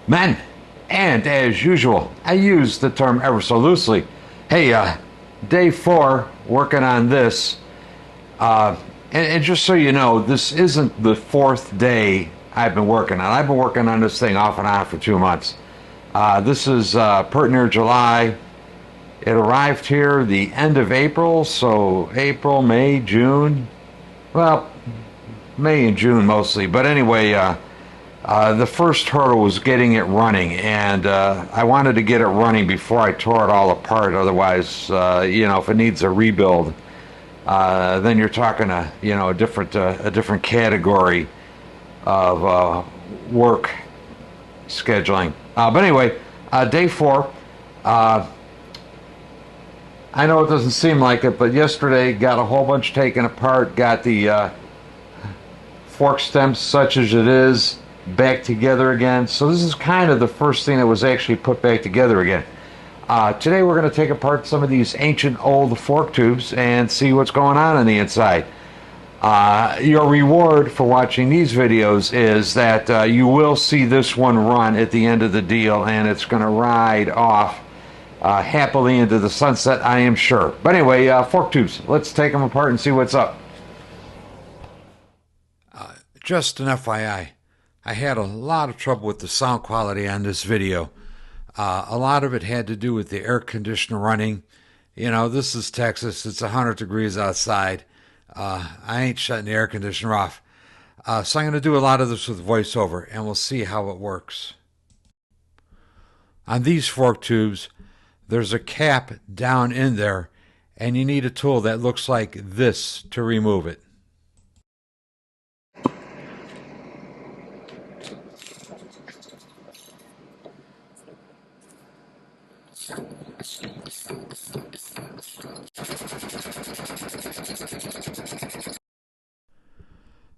Men, and as usual, I use the term ever so loosely. Hey, day 4, working on this. And just so you know, this isn't the 4th day I've been working on. I've been working on this thing off and on for 2 months. This is pert near July. It arrived here the end of April, so April, May, June. Well, May and June mostly. But anyway, the first hurdle was getting it running, and I wanted to get it running before I tore it all apart. Otherwise, you know, if it needs a rebuild, then you're talking a different category of work scheduling. But anyway, day 4. I know it doesn't seem like it, but yesterday got a whole bunch taken apart. Got the fork stems, such as it is, back together again. So this is kind of the first thing that was actually put back together again. Today we're going to take apart some of these ancient old fork tubes and see what's going on the inside. Your reward for watching these videos is that you will see this one run at the end of the deal, and it's going to ride off happily into the sunset, I am sure. But anyway, fork tubes, let's take them apart and see what's up. Just an FYI, I had a lot of trouble with the sound quality on this video. A lot of it had to do with the air conditioner running. You know, this is Texas. It's 100 degrees outside. I ain't shutting the air conditioner off. So I'm going to do a lot of this with voiceover, and we'll see how it works. On these fork tubes, there's a cap down in there, and you need a tool that looks like this to remove it.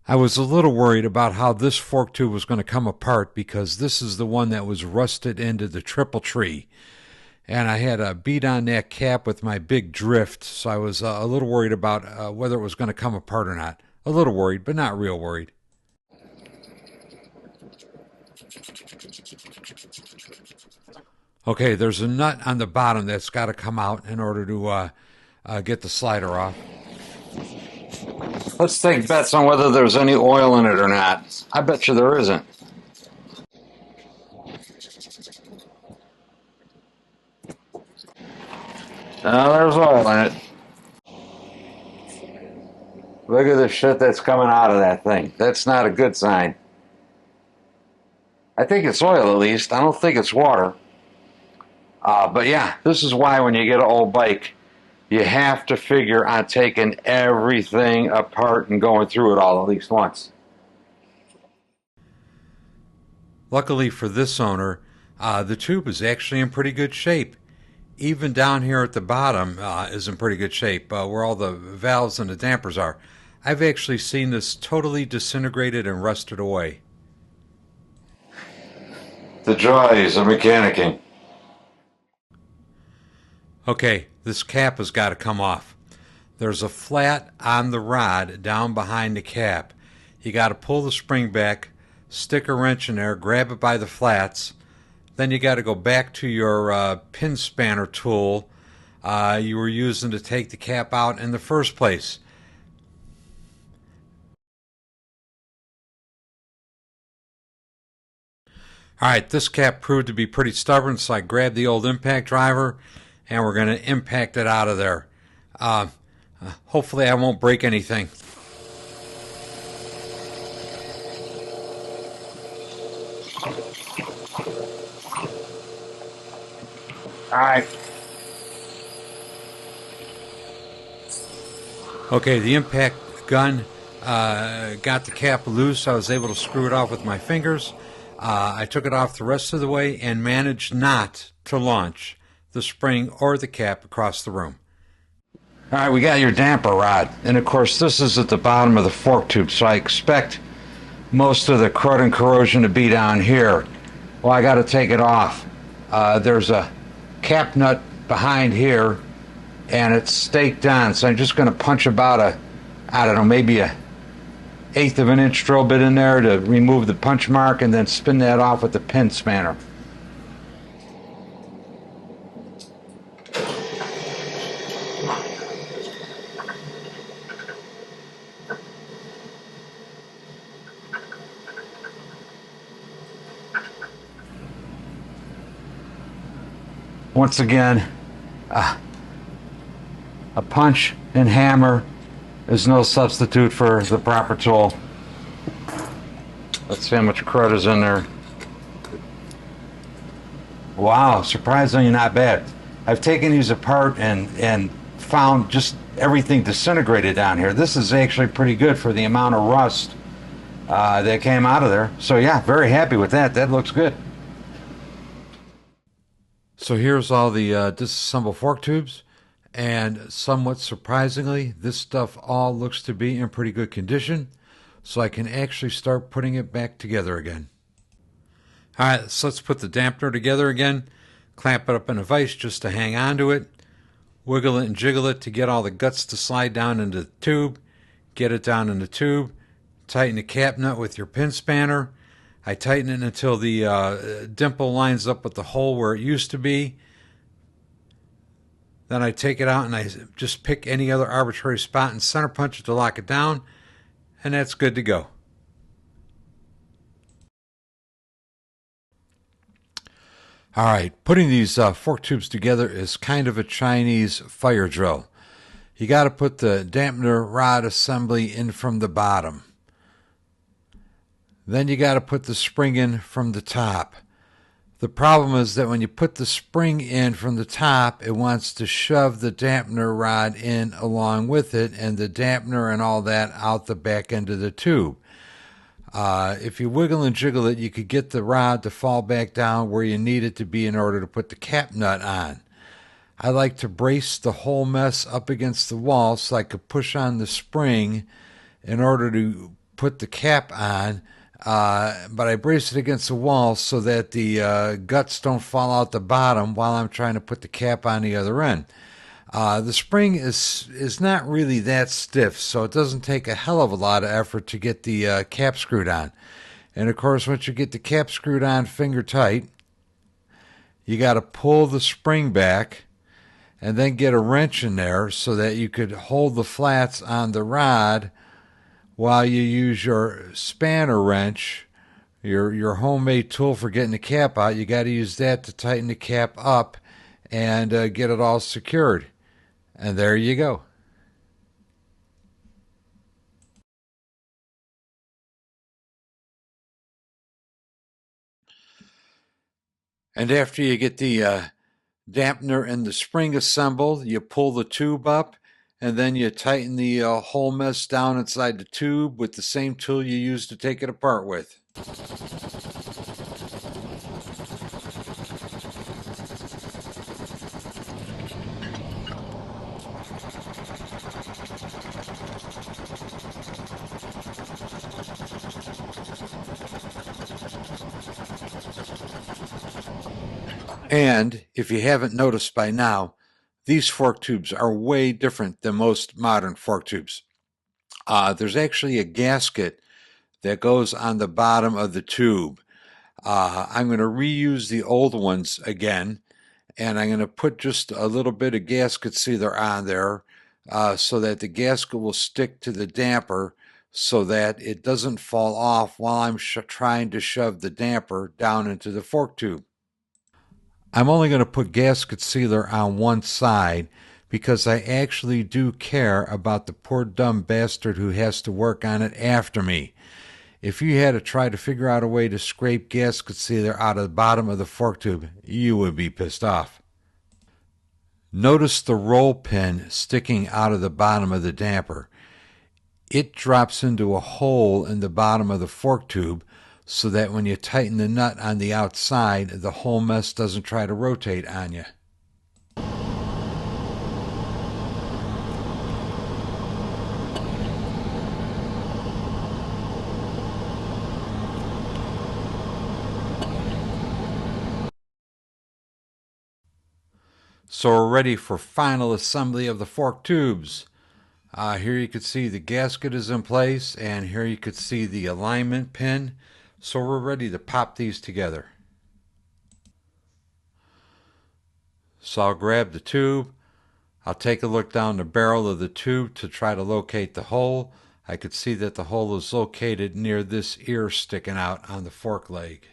I was a little worried about how this fork tube was going to come apart because this is the one that was rusted into the triple tree. And I had a beat on that cap with my big drift, so I was a little worried about whether it was going to come apart or not. A little worried, but not real worried. Okay, there's a nut on the bottom that's got to come out in order to get the slider off. Let's take bets on whether there's any oil in it or not. I bet you there isn't. There's oil in it. Look at the shit that's coming out of that thing. That's not a good sign. I think it's oil at least. I don't think it's water. But yeah, this is why when you get an old bike, you have to figure on taking everything apart and going through it all at least once. Luckily for this owner, the tube is actually in pretty good shape. Even down here at the bottom is in pretty good shape, where all the valves and the dampers are. I've actually seen this totally disintegrated and rusted away. The joys of mechanicking. Okay, this cap has got to come off. There's a flat on the rod down behind the cap. You got to pull the spring back, stick a wrench in there, grab it by the flats. Then you got to go back to your pin spanner tool you were using to take the cap out in the first place. Alright, this cap proved to be pretty stubborn, so I grabbed the old impact driver and we're going to impact it out of there. Hopefully I won't break anything. Alright. Okay, the impact gun got the cap loose. I was able to screw it off with my fingers. I took it off the rest of the way and managed not to launch the spring or the cap across the room. All right, we got your damper rod. And of course, this is at the bottom of the fork tube, so I expect most of the crud and corrosion to be down here. Well, I got to take it off. There's a cap nut behind here, and it's staked on, so I'm just going to punch about I don't know, maybe a 1/8 of an inch drill bit in there to remove the punch mark, and then spin that off with the pin spanner. Once again, a punch and hammer is no substitute for the proper tool. Let's see how much crud is in there. Wow, surprisingly not bad. I've taken these apart and found just everything disintegrated down here. This is actually pretty good for the amount of rust that came out of there. So yeah, very happy with that. That looks good. So here's all the disassembled fork tubes, and somewhat surprisingly, this stuff all looks to be in pretty good condition, so I can actually start putting it back together again. Alright, so let's put the dampener together again, clamp it up in a vise just to hang on to it, wiggle it and jiggle it to get all the guts to slide down into the tube, get it down in the tube, tighten the cap nut with your pin spanner. I tighten it until the dimple lines up with the hole where it used to be. Then I take it out and I just pick any other arbitrary spot and center punch it to lock it down, and that's good to go. Alright, putting these fork tubes together is kind of a Chinese fire drill. You got to put the dampener rod assembly in from the bottom. Then you got to put the spring in from the top. The problem is that when you put the spring in from the top, it wants to shove the dampener rod in along with it, and the dampener and all that out the back end of the tube. If you wiggle and jiggle it, you could get the rod to fall back down where you need it to be in order to put the cap nut on. I like to brace the whole mess up against the wall so I could push on the spring in order to put the cap on. But I brace it against the wall so that the guts don't fall out the bottom while I'm trying to put the cap on the other end. The spring is not really that stiff, so it doesn't take a hell of a lot of effort to get the cap screwed on. And of course, once you get the cap screwed on finger tight, you got to pull the spring back and then get a wrench in there so that you could hold the flats on the rod while you use your spanner wrench, your homemade tool for getting the cap out. You got to use that to tighten the cap up and get it all secured. And there you go. And after you get the dampener and the spring assembled, you pull the tube up, and then you tighten the whole mess down inside the tube with the same tool you used to take it apart with. And if you haven't noticed by now, these fork tubes are way different than most modern fork tubes. There's actually a gasket that goes on the bottom of the tube. I'm going to reuse the old ones again, and I'm going to put just a little bit of gasket sealer on there so that the gasket will stick to the damper so that it doesn't fall off while I'm trying to shove the damper down into the fork tube. I'm only going to put gasket sealer on one side because I actually do care about the poor dumb bastard who has to work on it after me. If you had to try to figure out a way to scrape gasket sealer out of the bottom of the fork tube, you would be pissed off. Notice the roll pin sticking out of the bottom of the damper. It drops into a hole in the bottom of the fork tube so that when you tighten the nut on the outside, the whole mess doesn't try to rotate on you. So we're ready for final assembly of the fork tubes. Here you can see the gasket is in place, and here you can see the alignment pin. So we're ready to pop these together. So I'll grab the tube. I'll take a look down the barrel of the tube to try to locate the hole. I could see that the hole is located near this ear sticking out on the fork leg.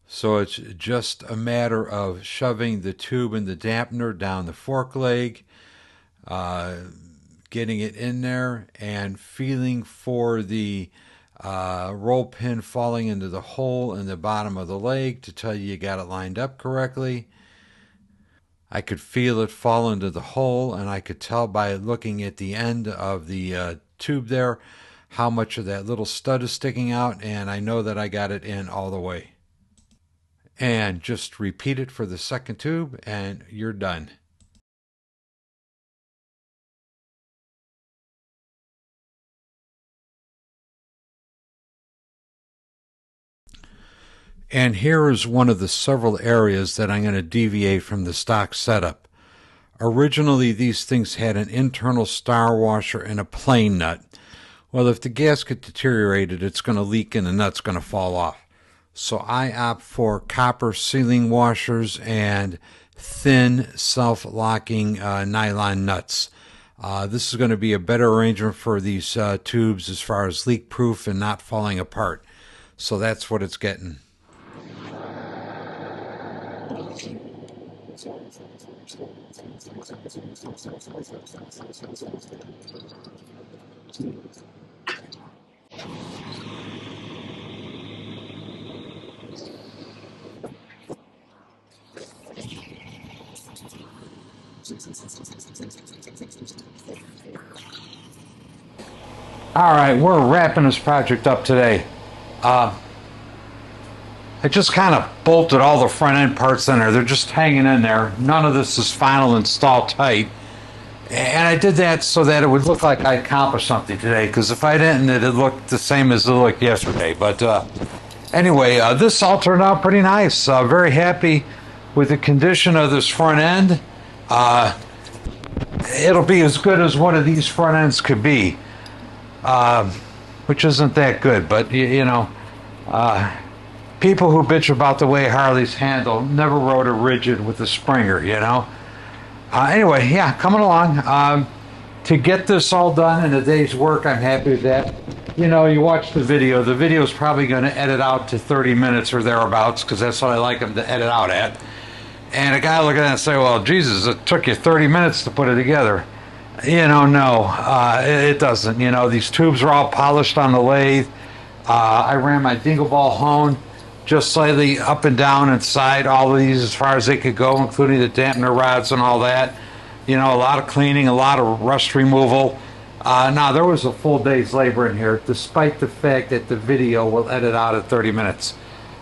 So it's just a matter of shoving the tube and the dampener down the fork leg, getting it in there, and feeling for the roll pin falling into the hole in the bottom of the leg to tell you got it lined up correctly. I could feel it fall into the hole, and I could tell by looking at the end of the tube there how much of that little stud is sticking out, and I know that I got it in all the way. And just repeat it for the second tube and you're done. And here is one of the several areas that I'm going to deviate from the stock setup. Originally, these things had an internal star washer and a plain nut. Well, if the gasket deteriorated, it's going to leak and the nut's going to fall off. So I opt for copper sealing washers and thin self-locking nylon nuts. This is going to be a better arrangement for these tubes as far as leak proof and not falling apart. So that's what it's getting. All right, we're wrapping this project up today. I just kind of bolted all the front end parts in there. They're just hanging in there. None of this is final installed tight. And I did that so that it would look like I accomplished something today, because if I didn't, it'd look the same as it looked yesterday. But anyway, this all turned out pretty nice. Very happy with the condition of this front end. It'll be as good as one of these front ends could be, which isn't that good. But, you know, people who bitch about the way Harleys handle never rode a rigid with a Springer, you know. Anyway, yeah, coming along. To get this all done in a day's work, I'm happy with that. You know, you watch the video. The video is probably going to edit out to 30 minutes or thereabouts, because that's what I like them to edit out at. And a guy look at that and say, well, Jesus, it took you 30 minutes to put it together. You know, no, it doesn't. You know, these tubes are all polished on the lathe. I ran my dingle ball hone just slightly up and down inside all of these as far as they could go, including the dampener rods and all that. You know, a lot of cleaning, a lot of rust removal. Now, there was a full day's labor in here, despite the fact that the video will edit out at 30 minutes.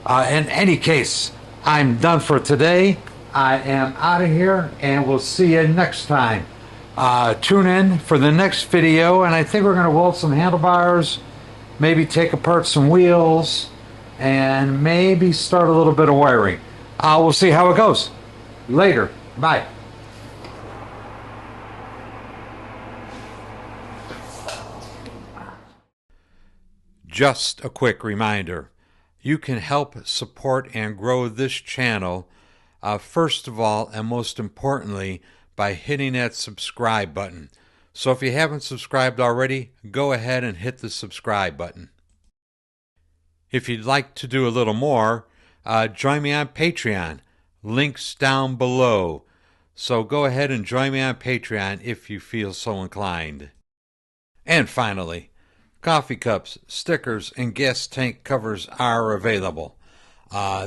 In any case, I'm done for today. I am out of here, and we'll see you next time. Tune in for the next video, and I think we're going to weld some handlebars, maybe take apart some wheels, and maybe start a little bit of wiring. We'll see how it goes. Later. Bye. Just a quick reminder. You can help support and grow this channel, first of all and most importantly, by hitting that subscribe button. So if you haven't subscribed already, go ahead and hit the subscribe button. If you'd like to do a little more, join me on Patreon. Links down below. So go ahead and join me on Patreon if you feel so inclined. And finally, coffee cups, stickers, and gas tank covers are available.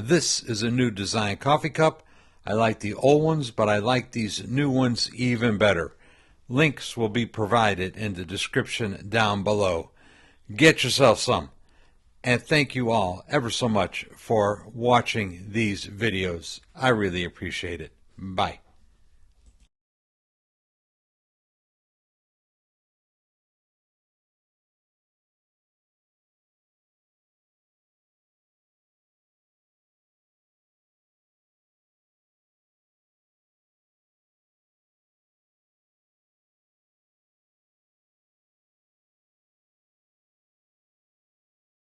This is a new design coffee cup. I like the old ones, but I like these new ones even better. Links will be provided in the description down below. Get yourself some. And thank you all ever so much for watching these videos. I really appreciate it. Bye.